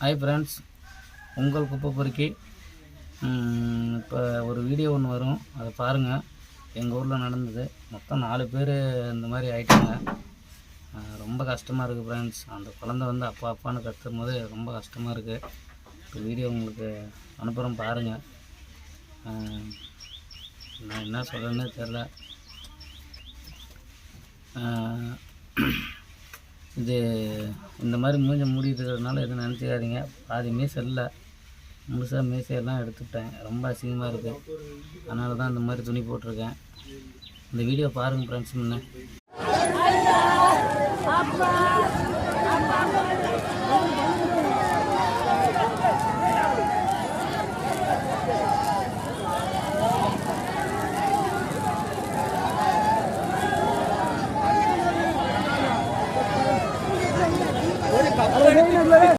Hi friends, உங்கள் குப்பை பொறுக்கி. இப்போ ஒரு வீடியோ ஒன்று வரும், அதை பாருங்கள். எங்கள் ஊரில் நடந்தது. மொத்தம் 4 பேர் இந்த மாதிரி ஆகிட்டாங்க. ரொம்ப கஷ்டமாக இருக்குது ஃப்ரெண்ட்ஸ். அந்த குழந்தை வந்து அப்பா அப்பான்னு கத்தும் போது ரொம்ப கஷ்டமாக இருக்குது. இப்போ வீடியோ உங்களுக்கு அனுப்புகிறோம், பாருங்கள். நான் என்ன சொல்கிறேன்னே தெரில. இது இந்த மாதிரி மூஞ்ச மூடிட்டு இருக்கிறதுனால எதுவும் நினச்சிக்காதீங்க. பாதி மீசை இல்லை, முழுசாக மீசையெல்லாம் எடுத்துவிட்டேன். ரொம்ப அசிங்கமாக இருக்குது. அதனால தான் இந்த மாதிரி துணி போட்டிருக்கேன். இந்த வீடியோ பாருங்கள் ஃப்ரெண்ட்ஸ். முன்ன